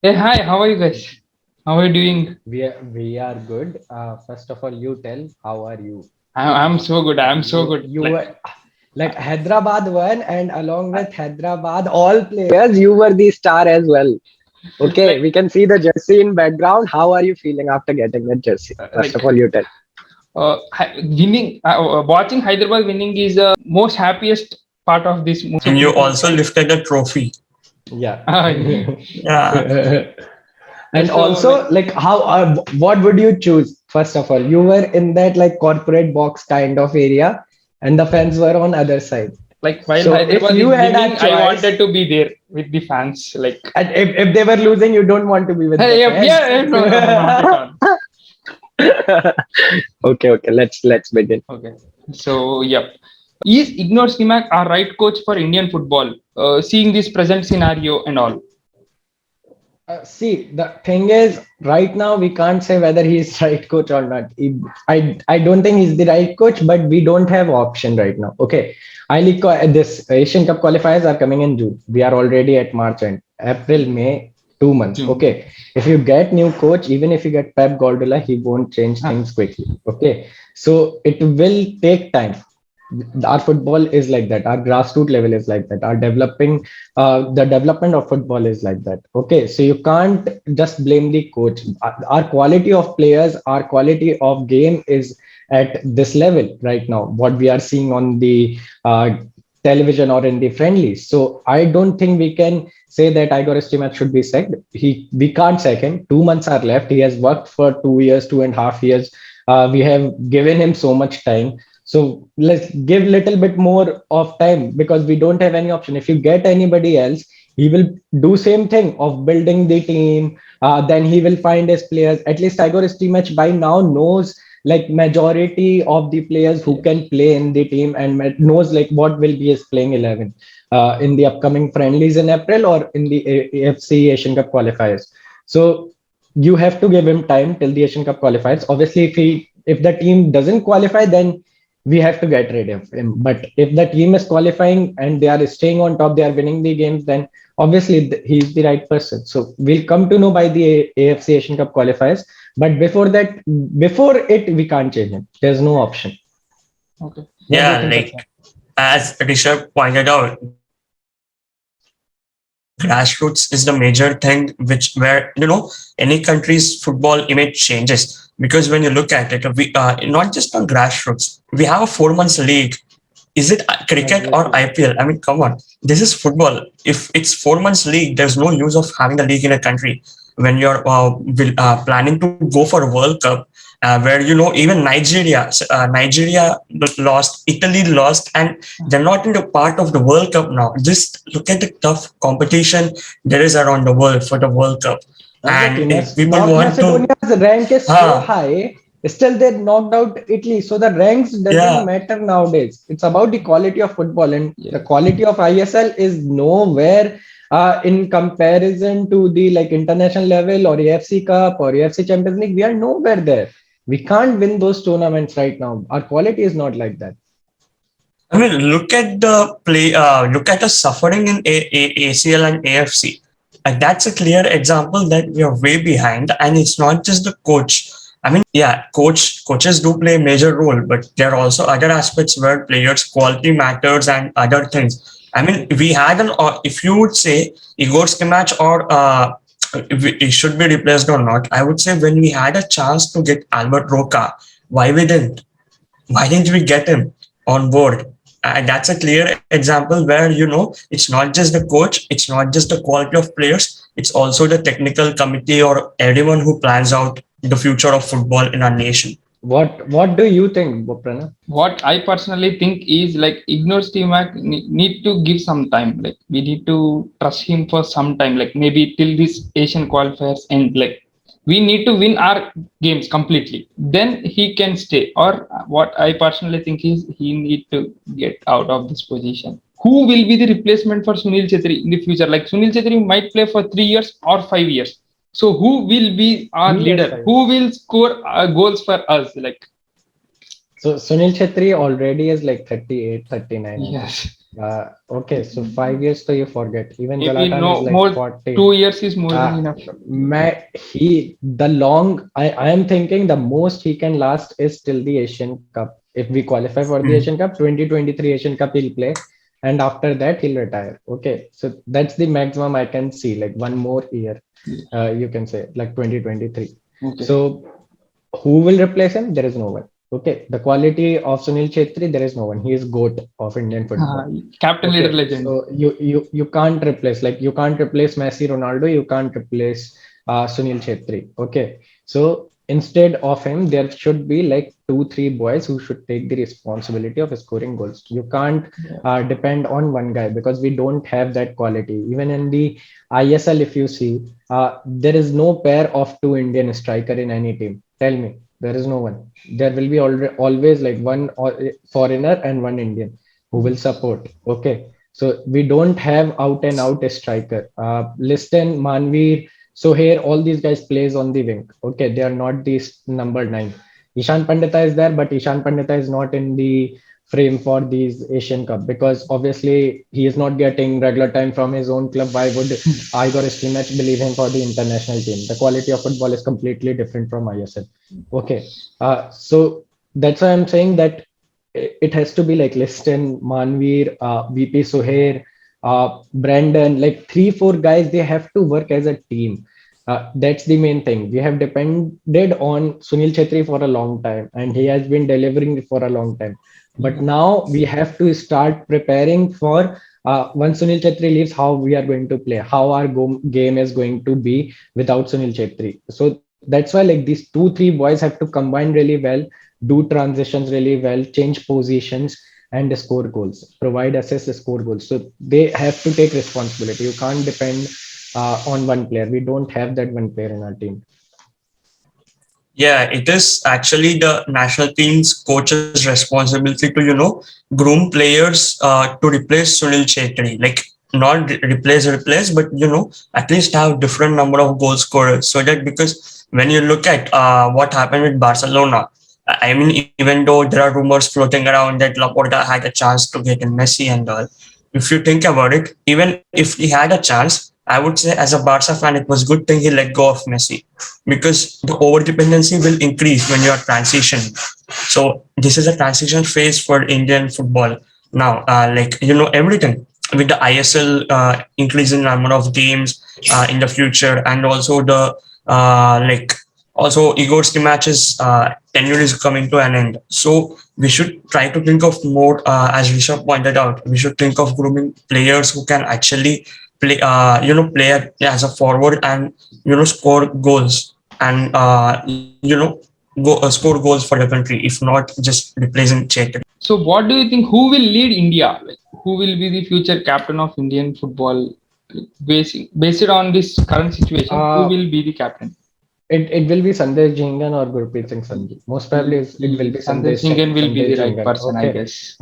Hey, hi, how are you guys? How are you doing? We are good. First of all, you tell how are you? I'm so good. I'm so You good. you were like Hyderabad won, and along with Hyderabad, all players, you were the star as well. Okay, like, we can see the jersey in background. How are you feeling after getting that jersey? First like of all, you tell. winning, watching Hyderabad winning is the most happiest part of this movie. And you also lifted the trophy. Yeah. Yeah, And So, like, also, like, what would you choose? First of all, you were in that like corporate box kind of area, and the fans were on other side. while So if Hyderabad you is had a winning, I choice, wanted to be there with the fans. Like, and if they were losing, you don't want to be with the hey, fans. yeah, no, no, no, not at all. Okay, okay, let's begin. Okay. So, yep. Is Ignore Stimac our right coach for Indian football? Seeing this present scenario and all. See, the thing is, right now we can't say whether he's right coach or not. I don't think he's the right coach, but we don't have option right now. Okay, this Asian Cup qualifiers are coming in June. We are already at March and April, May, 2 months. June. Okay, if you get new coach, even if you get Pep Guardiola, he won't change Huh. things quickly. Okay, so it will take time. Our football is like that. Our grassroots level is like that. Our the development of football is like that. Okay, so you can't just blame the coach. Our quality of players, our quality of game is at this level right now. What we are seeing on the television or in the friendlies. So I don't think we can say that Igor Stimac should be sacked. We can't sack him. 2 months are left. He has worked for 2 years, 2.5 years. We have given him so much time, so let's give little bit more of time because we don't have any option. If you get anybody else, he will do same thing of building the team. Then he will find his players. At least Igor Stimac by now knows like majority of the players who Yes. can play in the team and knows like what will be his playing 11 in the upcoming friendlies in April or in the AFC Asian Cup qualifiers. So you have to give him time till the Asian Cup qualifiers. Obviously, if the team doesn't qualify, then we have to get rid of him. But if the team is qualifying and they are staying on top, they are winning the games, then obviously he's the right person. So we'll come to know by the AFC Asian Cup qualifiers. But before that, before it, we can't change him. There's no option. Okay. What do you yeah. think, Like Akshay? as Rishabh pointed out, grassroots is the major thing which where any country's football image changes because when you look at it, we not just on grassroots, we have a 4 months league. Is it cricket or Exactly. IPL? I mean, come on. This is football. If it's 4 months league, there's no use of having a league in a country when you're planning to go for a World Cup, where even Nigeria lost, Italy lost, and they're not in the part of the World Cup now. Just look at the tough competition there is around the world for the World Cup, Exactly. and if people North want to, Macedonia's rank is so huh, high. Still, they knocked out Italy. So the ranks doesn't yeah, matter nowadays. It's about the quality of football, and the Yes. quality of ISL is nowhere in comparison to the like international level or AFC Cup or AFC Champions League. We are nowhere there. We can't win those tournaments right now. Our quality is not like that. I mean, look at the play. Look at the suffering in ACL and AFC. That's a clear example that we are way behind, and it's not just the coach. I mean, yeah, coaches do play a major role, but there are also other aspects where players' quality matters and other things. I mean, we had if you would say Igor Skimac or if it should be replaced or not, I would say when we had a chance to get Albert Roca, why we didn't? Why didn't we get him on board? And that's a clear example where it's not just the coach, it's not just the quality of players, it's also the technical committee or everyone who plans out the future of football in our nation. What do you think, Boprana? What I personally think is like ignore Steve Mac need to give some time. Like we need to trust him for some time. Like maybe till this Asian qualifiers end. Like we need to win our games completely. Then he can stay. Or what I personally think is he need to get out of this position. Who will be the replacement for Sunil Chhetri in the future? Like Sunil Chhetri might play for 3 years or 5 years. So who will be our 3 years, leader? 5 years. Who will score goals for us? Like So Sunil Chhetri already is like 38, 39, I think. yes. Okay, so 5 years, so you forget. Even Maybe Zlatan is no like more. 40. 2 years is more than Uh, enough. I am thinking the most he can last is till the Asian Cup. If we qualify for the Mm. Asian Cup, 2023 Asian Cup he'll play, and after that he'll retire. Okay, so that's the maximum I can see. Like one more year, you can say like 2023. Okay. So who will replace him? There is no one. Okay, the quality of Sunil Chhetri, there is no one. He is GOAT of Indian football. Captain leader Okay, legend. so you can't replace, like you can't replace Messi, Ronaldo. You can't replace Sunil Chhetri. Okay, so instead of him, there should be like two, three boys who should take the responsibility of scoring goals. You can't Yeah. depend on one guy because we don't have that quality. Even in the ISL, if you see, there is no pair of two Indian striker in any team. Tell me, there is no one. There will be always like one foreigner and one Indian who will support. Okay. So we don't have out and out striker. Liston, Manveer, Sohair, all these guys plays on the wing. Okay, they are not the number nine. Ishan Pandita is there, but Ishan Pandita is not in the frame for these Asian Cup because obviously he is not getting regular time from his own club. Why would Igor Stimac believe him for the international team? The quality of football is completely different from ISL. Okay, so that's why I'm saying that it has to be like Liston, Manveer, VP Sohair, Brandon, like three, four guys, they have to work as a team. That's the main thing. We have depended on Sunil Chhetri for a long time, and he has been delivering for a long time. But now we have to start preparing for once Sunil Chhetri leaves, how we are going to play, how our game is going to be without Sunil Chhetri. So that's why like these two, three boys have to combine really well, do transitions really well, change positions, and score goals, provide assists, score goals. So they have to take responsibility. You can't depend on one player. We don't have that one player in our team. Yeah, it is actually the national team's coach's responsibility to, groom players to replace Sunil Chetri. Like, not replace, but, at least have different number of goal scorers. So that, because when you look at what happened with Barcelona, I mean, even though there are rumors floating around that Laporta had a chance to get in Messi and all, if you think about it, even if he had a chance, I would say as a Barca fan, it was good thing he let go of Messi because the over dependency will increase when you are transitioning. So this is a transition phase for Indian football now. Like everything with the ISL increasing number of games in the future, and also the like also Igor's matches tenure is coming to an end. So we should try to think of more, as Rishabh pointed out, we should think of grooming players who can actually play as a forward and score goals and score goals for the country, if not just replacing Chetri. So, what do you think? Who will lead India? Like, who will be the future captain of Indian football? Based on this current situation, who Uh, will be the captain? it will be Sandesh Jhingan or Gurpreet Singh Sandhu. Most probably it will be Sandesh Singhan will be the Sandesh right Jhingan. person, I Okay. guess.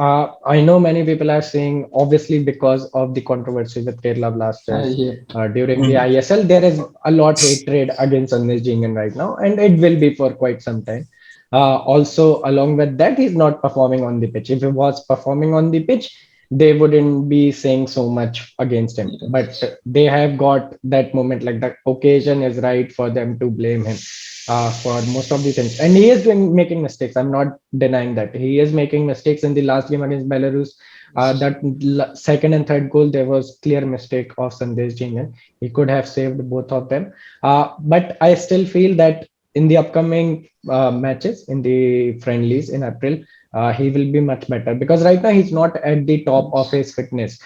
I know many people are saying obviously because of the controversy with Kerala Blasters Yeah. during the Mm. ISL, there is a lot hatred against Sandesh Jhingan right now, and it will be for quite some time. Also, along with that, he's not performing on the pitch. If he was performing on the pitch, they wouldn't be saying so much against him. But Yes. they have got that moment, like the occasion is right for them to blame him for most of the things. And he is doing making mistakes. I'm not denying that he is making mistakes in the last game against Belarus. That second and third goal, there was clear mistake of Sandesh Jhingan. He could have saved both of them. But I still feel that in the upcoming matches, in the friendlies in April, he will be much better because right now he's not at the top of his fitness.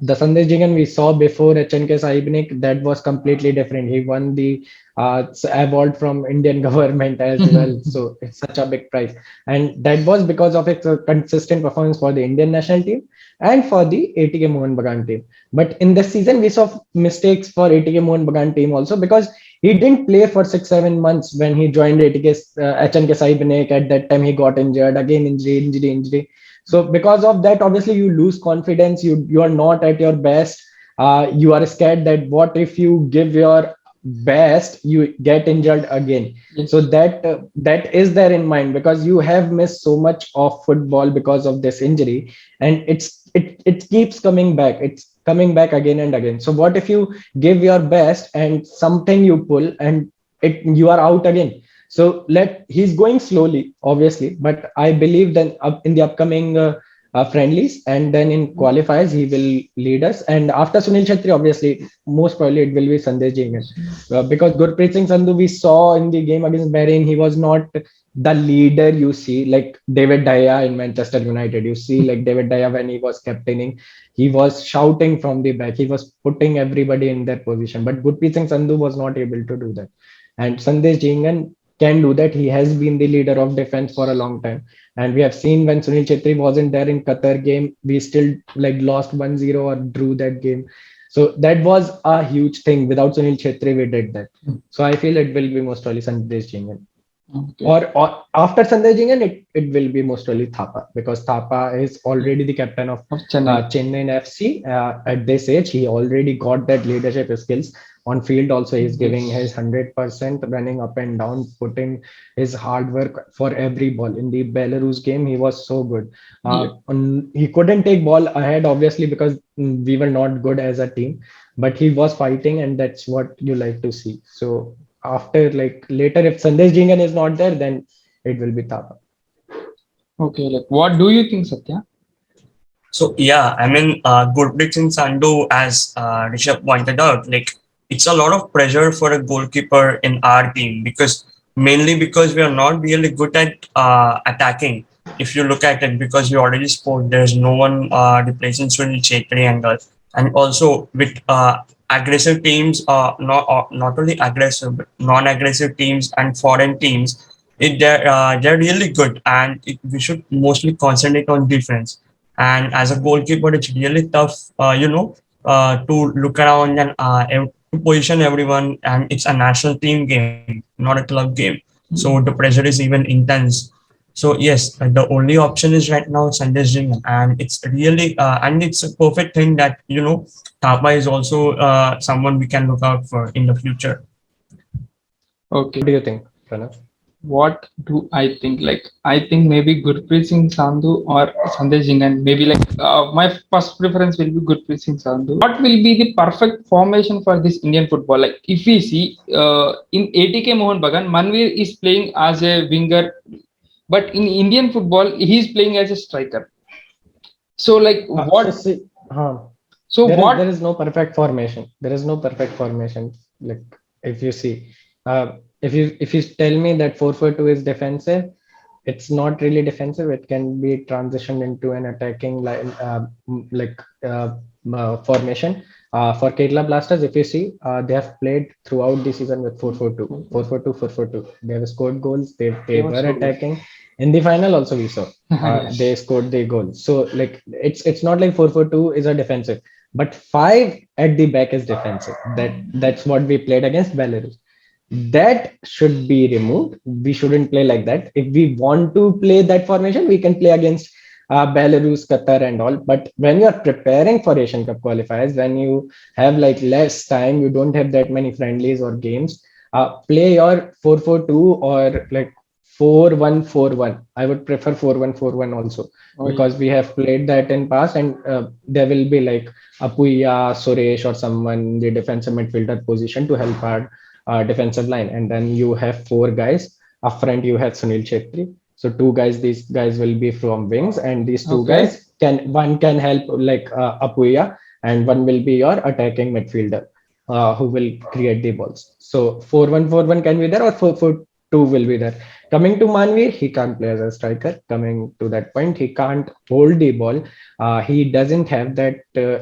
The Sandesh Jhingan we saw before HNK Saibnik, that was completely different. He won the award from Indian government as well. So it's such a big prize. And that was because of its consistent performance for the Indian national team and for the ATK Mohan Bagan team. But in this season, we saw mistakes for ATK Mohan Bagan team also because he didn't play for 6 7 months when he joined ATK HNK Saibnik. At that time, he got injured again, injury. So because of that, obviously you lose confidence. You are not at your best. You are scared that what if you give your best, you get injured again. Yes. So that is there in mind because you have missed so much of football because of this injury, and it keeps coming back. It's coming back again and again. So what if you give your best and something you pull and it you are out again? So let he's going slowly, obviously, but I believe then up in the upcoming friendlies and then in qualifiers he will lead us. And after Sunil Chhetri, obviously, most probably it will be Sandesh Jhingan, because Gurpreet Singh Sandhu we saw in the game against Bahrain, he was not the leader you see like David Daya in Manchester United. You see like David Daya when he was captaining, he was shouting from the back, he was putting everybody in their position. But Gurpreet Singh Sandhu was not able to do that. And Sandesh Jhingan can do that. He has been the leader of defense for a long time. And we have seen when Sunil Chhetri wasn't there in Qatar game, we still like lost 1-0 or drew that game. So that was a huge thing. Without Sunil Chhetri, we did that. So I feel it will be most probably Sandesh Jhingan. Okay. Or after Sandesh Jhingan, it will be most probably Thapa, because Thapa is already the captain of Of Chennai. Chennai FC. At this age, he already got that leadership skills. On field also, he's giving his 100%, running up and down, putting his hard work for every ball. In the Belarus game, he was so good. Yeah. He couldn't take ball ahead, obviously, because we were not good as a team. But he was fighting, and that's what you like to see. So after like later, if Sandesh Jhingan is not there, then it will be Thapa. Okay, like what do you think, Satya? So yeah, I mean, Gurpreet Singh Sandhu, as Rishabh pointed out, like it's a lot of pressure for a goalkeeper in our team, because mainly because we are not really good at attacking. If you look at it, because we already spoke, there's no one replacing Sunil Chhetri and all. And also with aggressive teams, not only aggressive, but non-aggressive teams and foreign teams, they're really good, and we should mostly concentrate on defense. And as a goalkeeper, it's really tough, to look around and to position everyone. And it's a national team game, not a club game. So the pressure is even intense. So yes, the only option is right now Sandesh Jhingan, and it's really and it's a perfect thing that Thapa is also someone we can look out for in the future. Okay. What do you think, Pranav? What do I think? Like, I think maybe Gurpreet Singh Sandhu or Sandesh Jhingan. Maybe like my first preference will be Gurpreet Singh Sandhu. What will be the perfect formation for this Indian football? Like, if we see in ATK Mohan Bagan, Manveer is playing as a winger, but in Indian football, he is playing as a striker. So, like, So what? see, So, what? there is no perfect formation. There is no perfect formation. Like if you see, if you tell me that 4-4-2 is defensive, it's not really defensive. It can be transitioned into an attacking line, formation. For Kerala Blasters, if you see, they have played throughout the season with 4-4-2, 4-4-2, 4-4-2. They have scored goals. They were Also good. attacking. In the final, also we saw they Yes. scored the goal. So like it's not like 4-4-2 is a defensive, but five at the back is defensive. That's what we played against Belarus. That should be removed. We shouldn't play like that. If we want to play that formation, we can play against Belarus, Qatar, and all. But when you are preparing for Asian Cup qualifiers, when you have like less time, you don't have that many friendlies or games. Play your 4-4-2 or like 4-1-4-1. I would prefer 4-1-4-1 also, Oh, because we have played that in past, and there will be like Apuya, Suresh, or someone in the defensive midfielder position to help our defensive line. And then you have four guys. Up front, you have Sunil Chhetri. So two guys, these guys will be from wings, and these two okay. guys one can help like Apuya, and one will be your attacking midfielder who will create the balls. So 4-1-4-1 can be there, or 4-4-2 will be there. Coming to Manveer, he can't play as a striker. Coming to that point, he can't hold the ball. He doesn't have that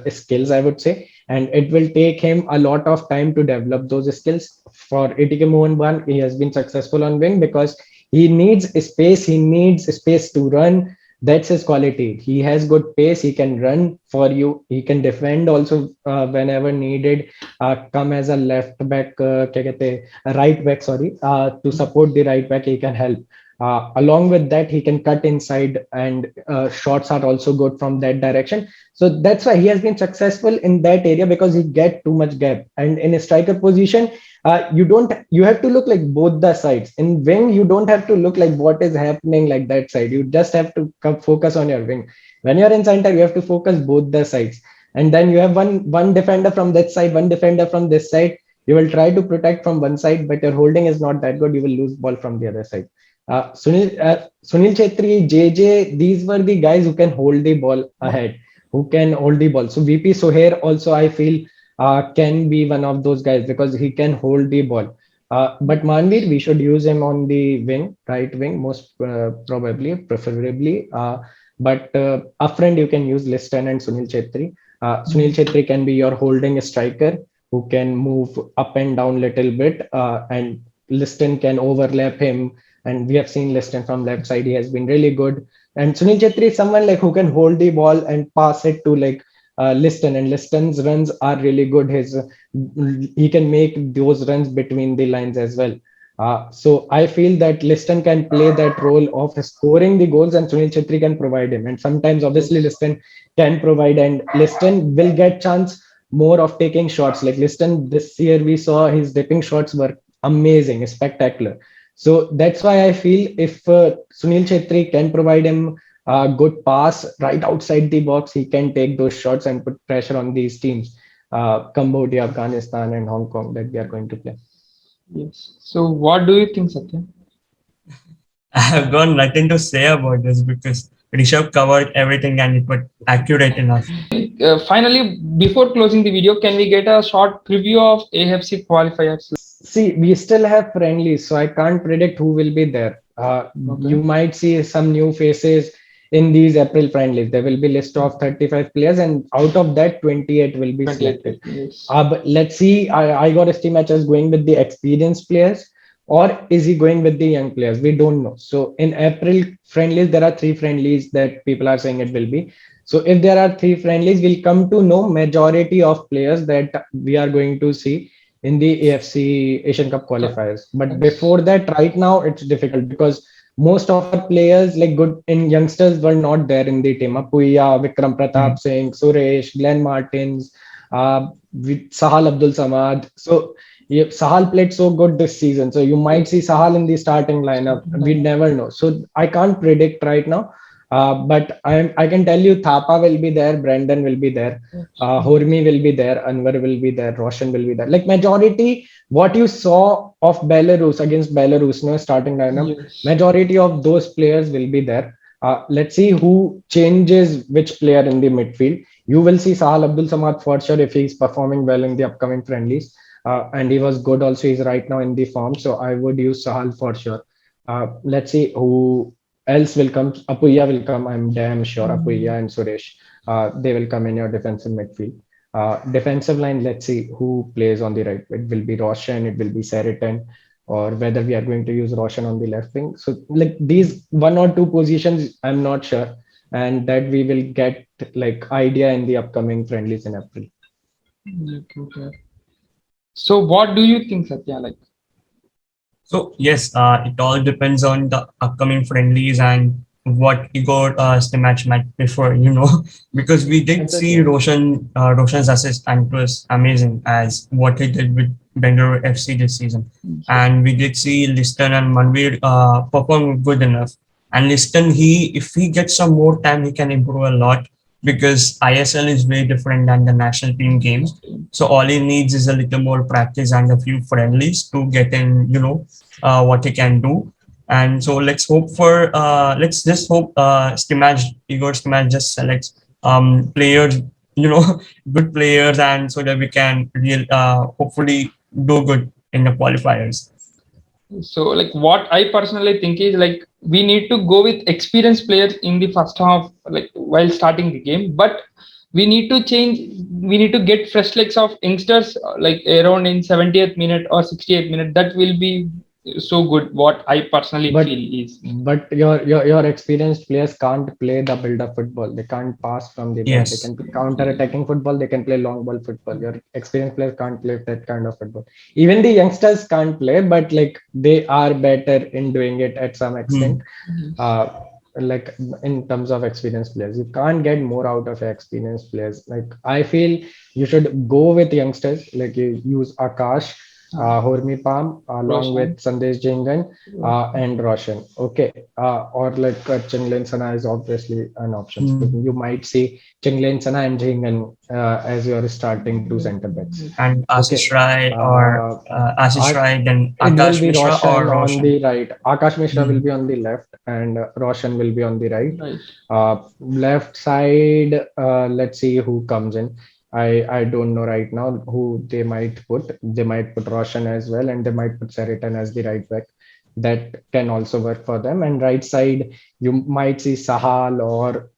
skills, I would say, and it will take him a lot of time to develop those skills. For ATK Mohan Bagan, he has been successful on wing because he needs space. He needs space to run. That's his quality. He has good pace. He can run for you. He can defend also whenever needed. Come as a left back, क्या कहते हैं, right back. Sorry, to support the right back, he can help. Along with that, he can cut inside, and shots are also good from that direction. So that's why he has been successful in that area, because he get too much gap. And in a striker position, you have to look like both the sides. In wing, you don't have to look like what is happening like that side. You just have to focus on your wing. When you're in center, you have to focus both the sides, and then you have one defender from that side, one defender from this side. You will try to protect from one side, but your holding is not that good. You will lose ball from the other side. Sunil Chhetri, JJ, these were the guys who can hold the ball ahead, who can hold the ball. So VP Sohair also, I feel, can be one of those guys because he can hold the ball. But Manveer, we should use him on the wing, right wing, most probably, preferably. But a friend you can use Liston and Sunil Chhetri. Sunil Chhetri can be your holding striker who can move up and down little bit, and Liston can overlap him. And we have seen Liston from left side; he has been really good. And Sunil Chhetri is someone like who can hold the ball and pass it to like Liston, and Liston's runs are really good. His He can make those runs between the lines as well. So I feel that Liston can play that role of scoring the goals, and Sunil Chhetri can provide him. And sometimes, obviously, Liston can provide, and Liston will get chance more of taking shots. Like Liston this year, we saw his dipping shots were amazing, spectacular. So that's why I feel if Sunil Chhetri can provide him a good pass right outside the box, he can take those shots and put pressure on these teams, Cambodia, Afghanistan, and Hong Kong that we are going to play. Yes. So what do you think, Satya? I have got nothing to say about this because Rishabh covered everything and it was accurate enough. Finally, before closing the video, can we get a short preview of AFC qualifiers? See, we still have friendlies, so I can't predict who will be there. You Okay. might see some new faces in these April friendlies. There will be list of 35 players, and out of that, 28 will be 28. selected. Yes. But let's see. I got estimators going with the experienced players, or is he going with the young players? We don't know. So in April friendlies, there are three friendlies that people are saying it will be. So if there are three friendlies, we'll come to know majority of players that we are going to see in the AFC Asian Cup qualifiers. But before that, right now it's difficult because most of our players, like good in youngsters, were not there in the team. Apuya, Vikram Hmm. Pratap Singh, Suresh, Glenn Martins, with Sahal Abdul Samad. So yeah, Sahal played so good this season. So you might see Sahal in the starting lineup. We never know. So I can't predict right now. But I can tell you Thapa will be there, Brandon will be there, Hormi will be there, Anwar will be there, Roshan will be there. Like majority, what you saw of Belarus against Belarus, no starting lineup, Yes. majority of those players will be there. Let's see who changes which player in the midfield. You will see Sahal Abdul Samad for sure if he's performing well in the upcoming friendlies. And he was good also. He's right now in the form. So I would use Sahal for sure. Let's see who else will come. Apuya will come. I'm damn sure Apuya and Suresh. They will come in your defensive midfield. Defensive line, let's see who plays on the right. It will be Roshan, it will be Seritan, or whether we are going to use Roshan on the left wing. So, like these one or two positions, I'm not sure, and that we will get like idea in the upcoming friendlies in April. Okay. So what do you think, Satya? Like, So yes, it all depends on the upcoming friendlies and what Igor Stimac might prefer, because we did see Exactly. Roshan's assist and it was amazing as what he did with Bengaluru FC this season. And we did see Liston and Manveer perform good enough. And Liston, if he gets some more time, he can improve a lot because ISL is very different than the national team games. So all he needs is a little more practice and a few friendlies to get in, what he can do. And so let's just hope Igor Stimaj just selects players, good players, and so that we can hopefully do good in the qualifiers. so like what I personally think is like we need to go with experienced players in the first half, like while starting the game, but we need to change. We need to get fresh legs of youngsters, like around in 70th minute or 68th minute. That will be so good. What I personally But feel is your experienced players can't play the build-up football. They can't pass from the back. They Yes. can play counter-attacking football. They can play long ball football. Your experienced players can't play that kind of football. Even the youngsters can't play, but like they are better in doing it at some extent. Hmm. Uh, like in terms of experienced players, you can't get more out of experienced players. Like I feel you should go with youngsters. Like you use Akash, Hormi Palm, along with Roshan. Sandesh Jingan, and Roshan. Okay, or like Chinglin Sana is obviously an option. So Hmm. you might see Chinglin Sana and Jingan as your starting two center backs. And Okay. Ashish Rai or Uh, Ashish Rai, then it will Akash be Mishra or Roshan on Roshan. the right. Akash Mishra will Hmm. be on the left, and Roshan will be on the right. Right. Left side, let's see who comes in. I don't know right now who they might put. They might put Roshan as well, and they might put Seritan as the right back. That can also work for them. And right side, you might see Sahal or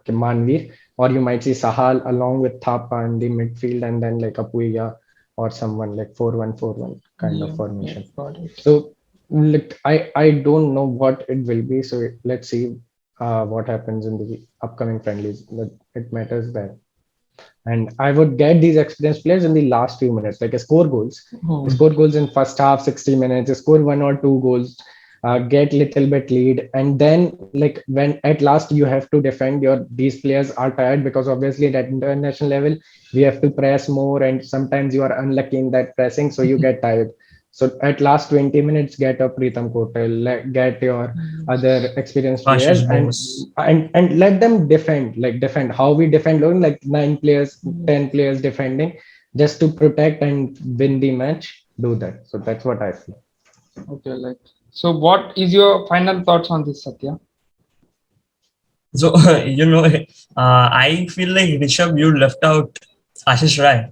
Manvir, or you might see Sahal along with Thapa in the midfield, and then like Apuya or someone like 4-1-4-1 kind of Yeah, yeah, formation. got it. So like I don't know what it will be. So let's see what happens in the upcoming friendlies. That it matters there. And I would get these experienced players in the last few minutes, like score goals. Oh, Score goals in first half, 60 minutes, score one or two goals, get little bit lead. And then like when at last you have to defend these players are tired because obviously at international level, we have to press more and sometimes you are unlucky in that pressing. So you get tired. So at last 20 minutes, get a Pritham Kotal, get your other experienced players Ashish Bose. and let them defend, like defend how we defend, like 9 players, 10 players defending just to protect and win the match. Do that. So that's what I feel. okay. Like, so what is your final thoughts on this, Satya? So, I feel like Rishabh, you left out Ashish Rai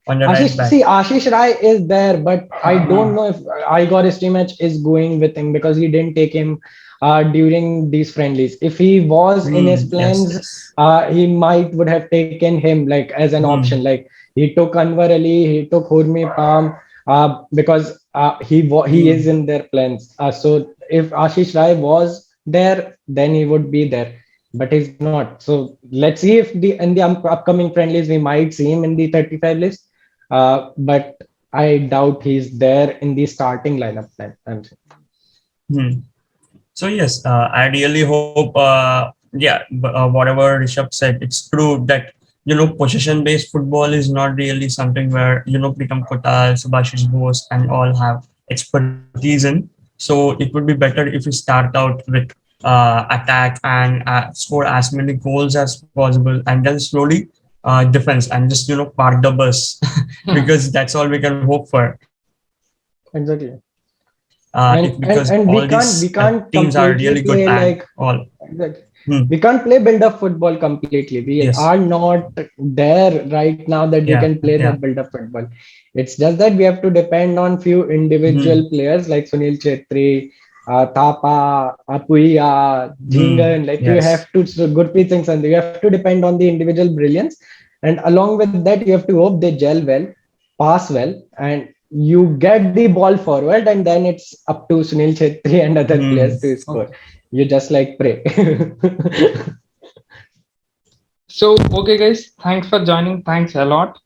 on the right back. Ashish Rai is there, but I don't know if Igor Stimac is going with him because he didn't take him during these friendlies. If he was in his Yes, plans, yes. he might would have taken him like as an option. Hmm. Like he took Anwar Ali, he took Hurmi Palm because he is Hmm. in their plans. So if Ashish Rai was there, then he would be there. But he's not. So let's see if the in the upcoming friendlies we might see him in the 35 list, but I doubt he's there in the starting lineup. I'm saying. Hmm. So yes, I really hope, yeah, whatever Rishabh said, it's true that possession-based football is not really something where Pritam Kotal, Subhashish Bose, and all have expertise in. So it would be better if we start out with attack and score as many goals as possible, and then slowly defense and just park the bus because that's all we can hope for. Exactly. If because all And these we can't teams are really completely good play and like all. exactly. Hmm. We can't play build up football completely. We Yes. are not there right now that we Yeah. can play Yeah. that build up football. It's just that we have to depend on few Hmm. individual players like Sunil Chhetri, Thapa, Apuya, Hmm. Jingan. Like you Yes. have to so Gurpreet Singh Sandhu. You have to depend on the individual brilliance, and along with that, you have to hope they gel well, pass well, and you get the ball forward, and then it's up to Sunil Chhetri and other Hmm. players to score. Okay. You just like pray. So, okay, guys, thanks for joining. Thanks a lot.